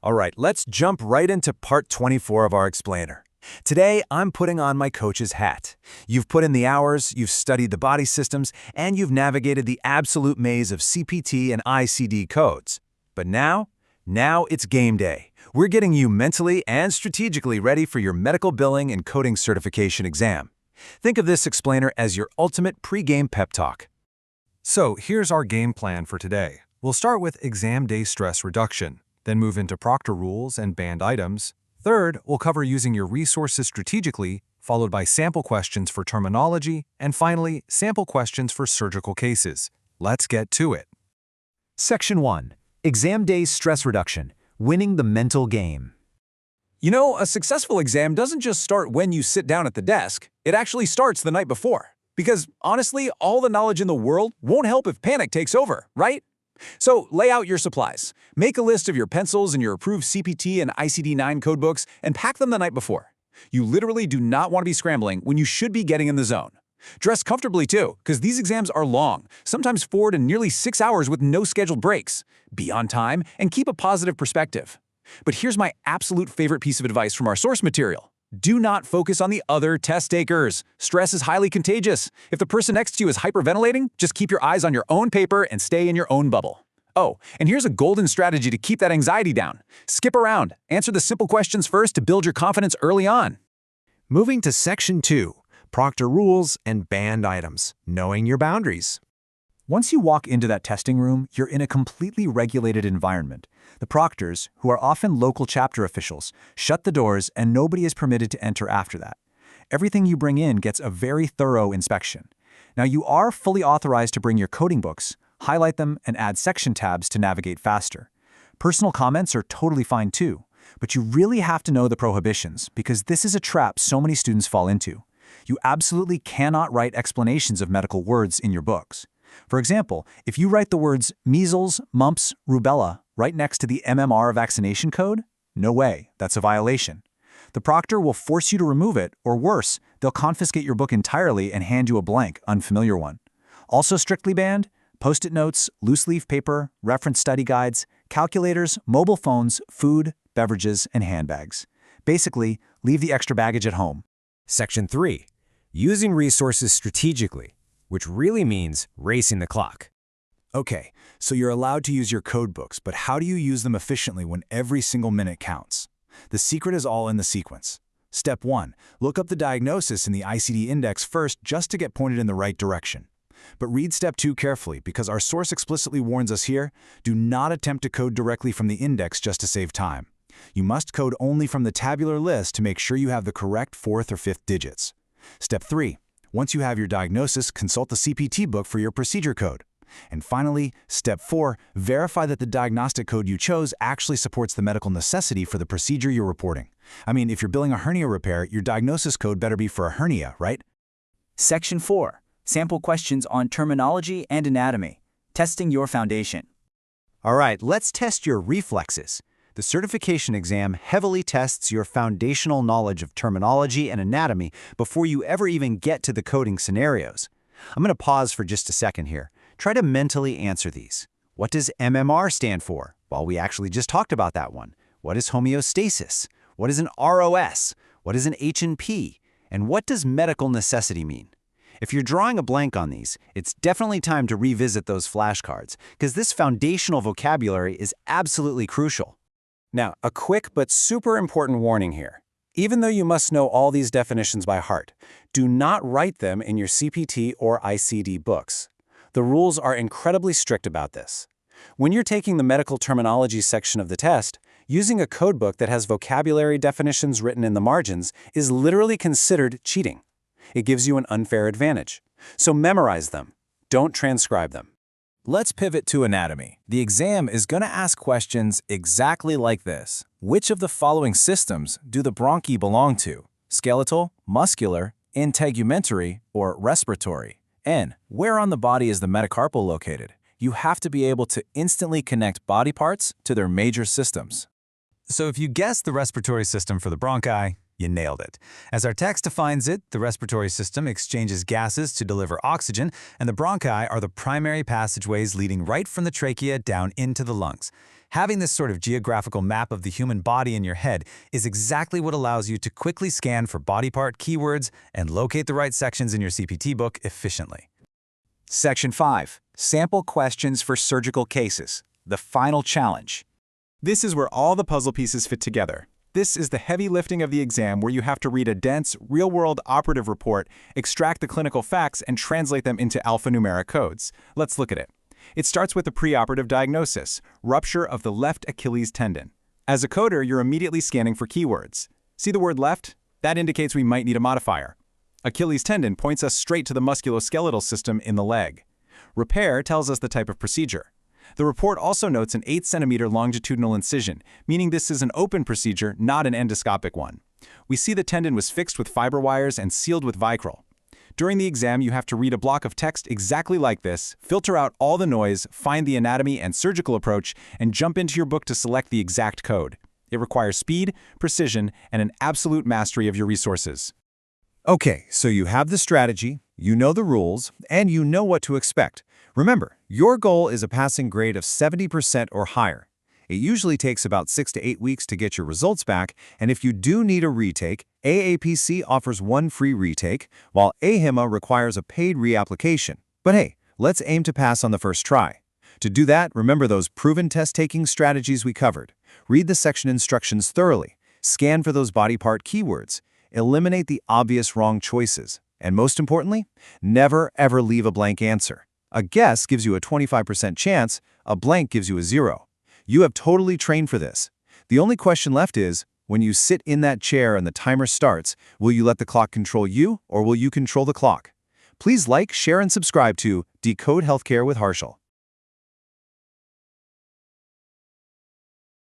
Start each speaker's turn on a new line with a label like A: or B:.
A: All right, let's jump right into part 24 of our explainer. Today, I'm putting on my coach's hat. You've put in the hours, you've studied the body systems, and you've navigated the absolute maze of CPT and ICD codes. But now it's game day. We're getting you mentally and strategically ready for your medical billing and coding certification exam. Think of this explainer as your ultimate pre-game pep talk.
B: So here's our game plan for today. We'll start with exam day stress reduction, then move into proctor rules and banned items. Third, we'll cover using your resources strategically, followed by sample questions for terminology, and finally, sample questions for surgical cases. Let's get to it.
C: Section 1. Exam Day Stress Reduction. Winning the Mental Game.
D: You know, a successful exam doesn't just start when you sit down at the desk. It actually starts the night before. Because honestly, all the knowledge in the world won't help if panic takes over, right? So lay out your supplies. Make a list of your pencils and your approved CPT and ICD-9 codebooks and pack them the night before. You literally do not want to be scrambling when you should be getting in the zone. Dress comfortably too, because these exams are long, sometimes 4 to nearly 6 hours with no scheduled breaks. Be on time and keep a positive perspective. But here's my absolute favorite piece of advice from our source material. Do not focus on the other test takers. Stress is highly contagious. If the person next to you is hyperventilating, just keep your eyes on your own paper and stay in your own bubble. Oh, and here's a golden strategy to keep that anxiety down. Skip around. Answer the simple questions first to build your confidence early on.
C: Moving to Section 2. Proctor Rules and Banned Items. Knowing your boundaries.
E: Once you walk into that testing room, you're in a completely regulated environment. The proctors, who are often local chapter officials, shut the doors and nobody is permitted to enter after that. Everything you bring in gets a very thorough inspection. Now, you are fully authorized to bring your coding books, highlight them, and add section tabs to navigate faster. Personal comments are totally fine too, but you really have to know the prohibitions because this is a trap so many students fall into. You absolutely cannot write explanations of medical words in your books. For example, if you write the words measles, mumps, rubella right next to the MMR vaccination code, no way, that's a violation. The proctor will force you to remove it, or worse, they'll confiscate your book entirely and hand you a blank, unfamiliar one. Also strictly banned, post-it notes, loose-leaf paper, reference study guides, calculators, mobile phones, food, beverages, and handbags. Basically, leave the extra baggage at home.
A: Section 3. Using resources strategically, which really means racing the clock.
E: Okay, so you're allowed to use your code books, but how do you use them efficiently when every single minute counts? The secret is all in the sequence. Step 1. Look up the diagnosis in the ICD index first just to get pointed in the right direction. But read Step 2 carefully because our source explicitly warns us here, do not attempt to code directly from the index just to save time. You must code only from the tabular list to make sure you have the correct 4th or 5th digits. Step 3. Once you have your diagnosis, consult the CPT book for your procedure code. And finally, Step 4, verify that the diagnostic code you chose actually supports the medical necessity for the procedure you're reporting. I mean, if you're billing a hernia repair, your diagnosis code better be for a hernia, right?
F: Section 4. Sample questions on terminology and anatomy. Testing your foundation.
C: All right, let's test your reflexes. The certification exam heavily tests your foundational knowledge of terminology and anatomy before you ever even get to the coding scenarios. I'm going to pause for just a second here. Try to mentally answer these. What does MMR stand for? Well, we actually just talked about that one. What is homeostasis? What is an ROS? What is an H&P? And what does medical necessity mean? If you're drawing a blank on these, it's definitely time to revisit those flashcards, because this foundational vocabulary is absolutely crucial.
D: Now, a quick but super important warning here. Even though you must know all these definitions by heart, do not write them in your CPT or ICD books. The rules are incredibly strict about this. When you're taking the medical terminology section of the test, using a codebook that has vocabulary definitions written in the margins is literally considered cheating. It gives you an unfair advantage. So memorize them. Don't transcribe them.
A: Let's pivot to anatomy. The exam is going to ask questions exactly like this. Which of the following systems do the bronchi belong to? Skeletal, muscular, integumentary, or respiratory? And where on the body is the metacarpal located? You have to be able to instantly connect body parts to their major systems.
B: So if you guessed the respiratory system for the bronchi, you nailed it. As our text defines it, the respiratory system exchanges gases to deliver oxygen, and the bronchi are the primary passageways leading right from the trachea down into the lungs.
C: Having this sort of geographical map of the human body in your head is exactly what allows you to quickly scan for body part keywords and locate the right sections in your CPT book efficiently.
E: Section 5. Sample questions for surgical cases. The final challenge.
G: This is where all the puzzle pieces fit together. This is the heavy lifting of the exam where you have to read a dense, real-world operative report, extract the clinical facts, and translate them into alphanumeric codes. Let's look at it. It starts with a preoperative diagnosis, rupture of the left Achilles tendon. As a coder, you're immediately scanning for keywords. See the word left? That indicates we might need a modifier. Achilles tendon points us straight to the musculoskeletal system in the leg. Repair tells us the type of procedure. The report also notes an 8-centimeter longitudinal incision, meaning this is an open procedure, not an endoscopic one. We see the tendon was fixed with fiber wires and sealed with Vicryl. During the exam, you have to read a block of text exactly like this, filter out all the noise, find the anatomy and surgical approach, and jump into your book to select the exact code. It requires speed, precision, and an absolute mastery of your resources.
C: Okay, so you have the strategy, you know the rules, and you know what to expect. Remember, your goal is a passing grade of 70% or higher. It usually takes about 6 to 8 weeks to get your results back, and if you do need a retake, AAPC offers one free retake, while AHIMA requires a paid reapplication. But hey, let's aim to pass on the first try. To do that, remember those proven test-taking strategies we covered. Read the section instructions thoroughly, scan for those body part keywords, eliminate the obvious wrong choices, and most importantly, never ever leave a blank answer. A guess gives you a 25% chance, a blank gives you a 0. You have totally trained for this. The only question left is, when you sit in that chair and the timer starts, will you let the clock control you or will you control the clock? Please like, share, and subscribe to Decode Healthcare with Harshal.